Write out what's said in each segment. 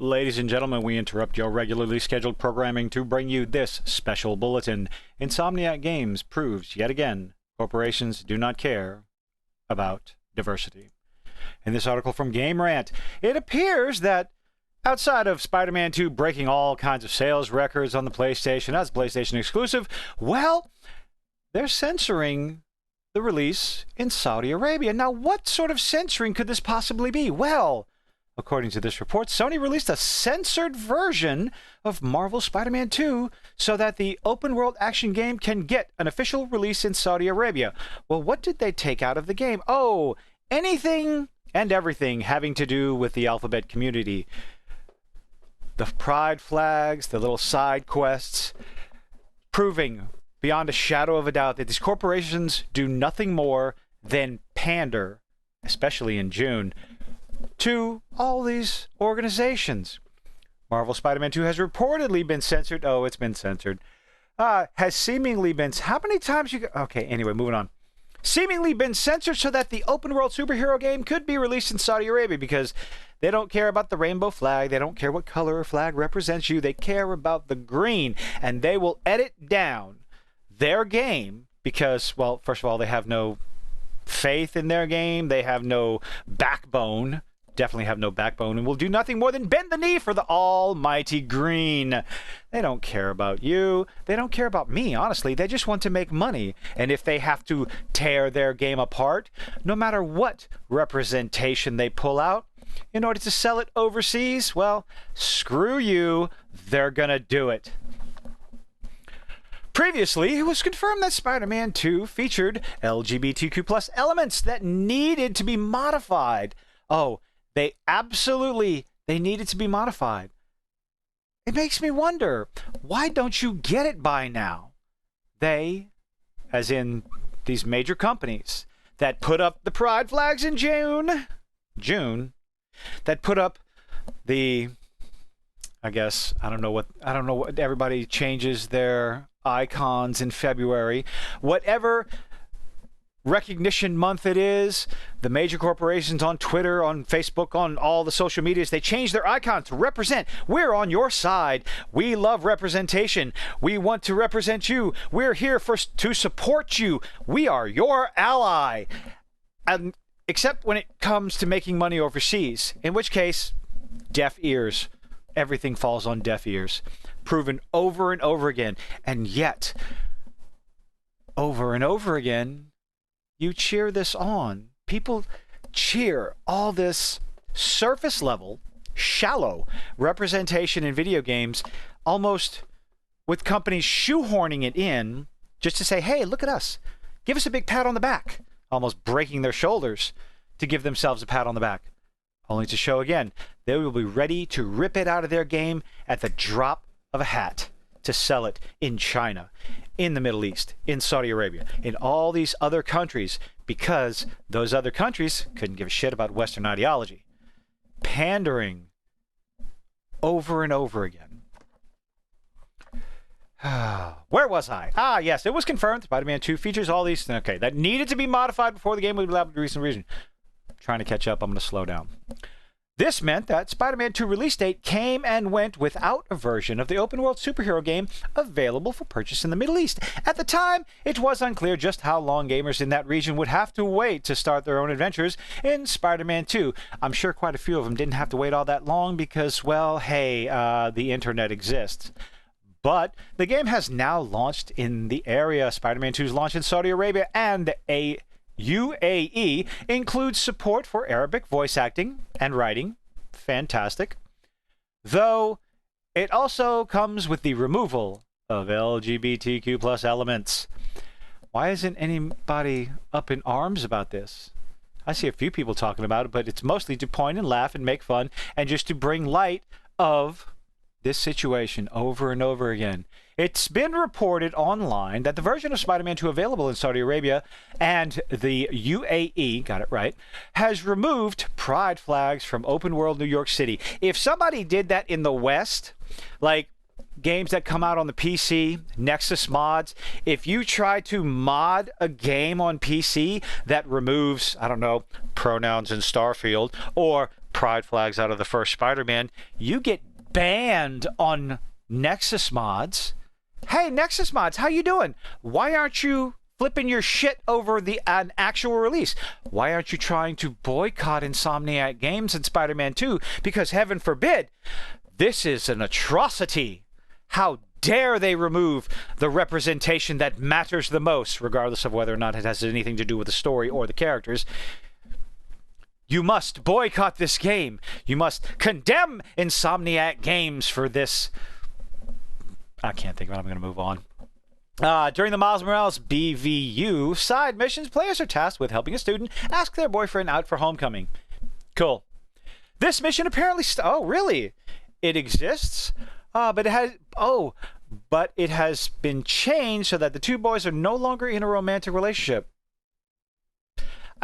Ladies and gentlemen, we interrupt your regularly scheduled programming to bring you this special bulletin. Insomniac Games proves yet again corporations do not care about diversity. In this article from Game Rant, it appears that outside of Spider-Man 2 breaking all kinds of sales records on the PlayStation as a PlayStation exclusive, well, they're censoring the release in Saudi Arabia. Now, what sort of censoring could this possibly be? Well, according to this report, Sony released a censored version of Marvel Spider-Man 2 so that the open-world action game can get an official release in Saudi Arabia. Well, what did they take out of the game? Oh, anything and everything having to do with the Alphabet community. The pride flags, the little side quests, proving beyond a shadow of a doubt that these corporations do nothing more than pander, especially in June, to all these organizations. Marvel Spider-Man 2 has reportedly been censored. Oh, it's been censored. Has seemingly been... How many times you... Okay, anyway, moving on. Seemingly been censored so that the open-world superhero game could be released in Saudi Arabia because they don't care about the rainbow flag. They don't care what color or flag represents you. They care about the green, and they will edit down their game because, well, first of all, they have no faith in their game. They have no backbone. Definitely have no backbone, and will do nothing more than bend the knee for the almighty green. They don't care about you. They don't care about me, honestly. They just want to make money. And if they have to tear their game apart, no matter what representation they pull out, in order to sell it overseas, well, screw you. They're gonna do it. Previously, it was confirmed that Spider-Man 2 featured LGBTQ+ elements that needed to be modified. Oh, they needed to be modified. It makes me wonder, why don't you get it by now? They, as in these major companies that put up the pride flags in June, that put up the, I don't know what everybody changes their icons in February, whatever recognition month it is, the major corporations on Twitter, on Facebook, on all the social medias, they change their icon to represent. We're on your side. We love representation. We want to represent you. We're here to support you. We are your ally. And except when it comes to making money overseas, in which case, deaf ears. Everything falls on deaf ears. Proven over and over again. And yet, over and over again, you cheer this on. People cheer all this surface level, shallow representation in video games, almost with companies shoehorning it in just to say, hey, look at us. Give us a big pat on the back. Almost breaking their shoulders to give themselves a pat on the back. Only to show again, they will be ready to rip it out of their game at the drop of a hat to sell it in China, in the Middle East, in Saudi Arabia, in all these other countries, because those other countries couldn't give a shit about Western ideology. Pandering over and over again. Where was I? Yes, it was confirmed. Spider-Man 2 features all these. Okay, that needed to be modified before the game would be allowed for recent reason. I'm trying to catch up. I'm going to slow down. This meant that Spider-Man 2 release date came and went without a version of the open-world superhero game available for purchase in the Middle East. At the time, it was unclear just how long gamers in that region would have to wait to start their own adventures in Spider-Man 2. I'm sure quite a few of them didn't have to wait all that long because, well, hey, the internet exists. But the game has now launched in the area. Spider-Man 2's launch in Saudi Arabia and a UAE includes support for Arabic voice acting and writing. Fantastic. Though it also comes with the removal of LGBTQ+ elements. Why isn't anybody up in arms about this? I see a few people talking about it, but it's mostly to point and laugh and make fun and just to bring light of this situation over and over again. It's been reported online that the version of Spider-Man 2 available in Saudi Arabia and the UAE, got it right, has removed pride flags from open world New York City. If somebody did that in the West, like games that come out on the PC, Nexus mods, if you try to mod a game on PC that removes, I don't know, pronouns in Starfield or pride flags out of the first Spider-Man, you get banned on Nexus mods. Hey, Nexus mods, how you doing? Why aren't you flipping your shit over an actual release? Why aren't you trying to boycott Insomniac Games and Spider-Man 2? Because heaven forbid, this is an atrocity. How dare they remove the representation that matters the most, regardless of whether or not it has anything to do with the story or the characters. You must boycott this game. You must condemn Insomniac Games for this. I can't think of it. I'm going to move on. During the Miles Morales BVU side missions, players are tasked with helping a student ask their boyfriend out for homecoming. Cool. This mission apparently... oh, really? It exists? But it has been changed so that the two boys are no longer in a romantic relationship.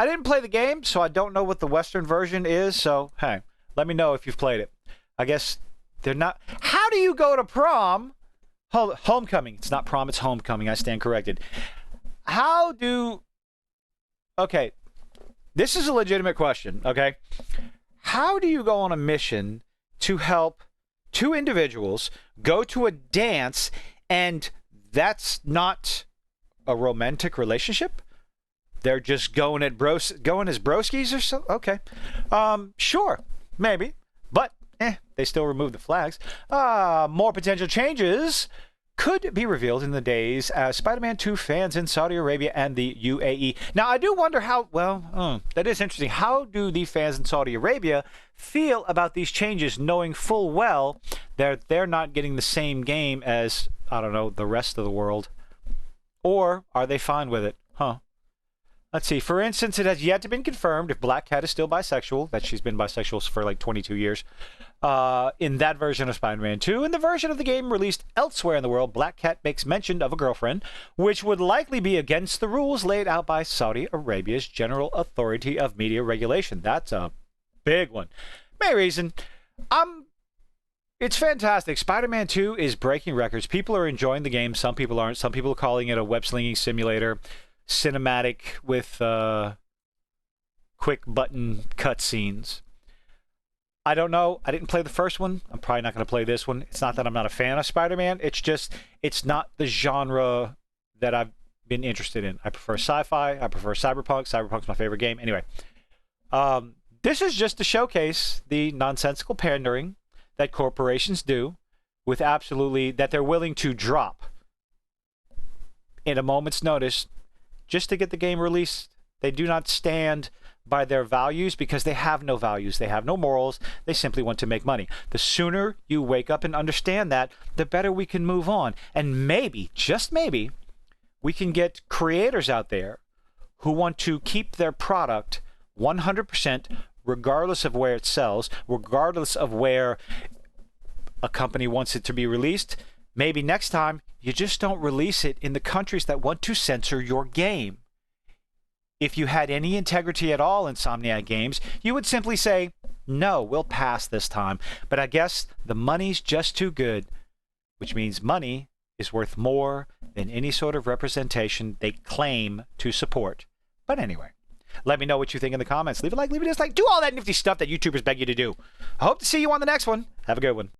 I didn't play the game, so I don't know what the Western version is. So, hey, let me know if you've played it. I guess they're not... How do you go to prom? Homecoming. It's not prom, it's homecoming. I stand corrected. How do... Okay, this is a legitimate question, okay? How do you go on a mission to help two individuals go to a dance and that's not a romantic relationship? They're just going as broskies or so? Okay. Sure, maybe. But they still remove the flags. More potential changes could be revealed in the days as Spider-Man 2 fans in Saudi Arabia and the UAE. Now, I do wonder how, that is interesting. How do the fans in Saudi Arabia feel about these changes, knowing full well that they're not getting the same game as, I don't know, the rest of the world? Or are they fine with it? Let's see. For instance, it has yet to be confirmed if Black Cat is still bisexual, that she's been bisexual for like 22 years. In that version of Spider-Man 2, in the version of the game released elsewhere in the world, Black Cat makes mention of a girlfriend, which would likely be against the rules laid out by Saudi Arabia's General Authority of Media Regulation. That's a big one. Main reason, it's fantastic. Spider-Man 2 is breaking records. People are enjoying the game. Some people aren't. Some people are calling it a web-slinging simulator. Cinematic with quick button cutscenes. I don't know. I didn't play the first one. I'm probably not going to play this one. It's not that I'm not a fan of Spider-Man. It's just, it's not the genre that I've been interested in. I prefer sci-fi. I prefer cyberpunk. Cyberpunk's my favorite game. Anyway, this is just to showcase the nonsensical pandering that corporations do with absolutely, that they're willing to drop in a moment's notice just to get the game released. They do not stand by their values because they have no values. They have no morals. They simply want to make money. The sooner you wake up and understand that, the better we can move on. And maybe, just maybe, we can get creators out there who want to keep their product 100% regardless of where it sells, regardless of where a company wants it to be released. Maybe next time, you just don't release it in the countries that want to censor your game. If you had any integrity at all in Insomniac Games, you would simply say, no, we'll pass this time. But I guess the money's just too good, which means money is worth more than any sort of representation they claim to support. But anyway, let me know what you think in the comments. Leave a like, leave a dislike, do all that nifty stuff that YouTubers beg you to do. I hope to see you on the next one. Have a good one.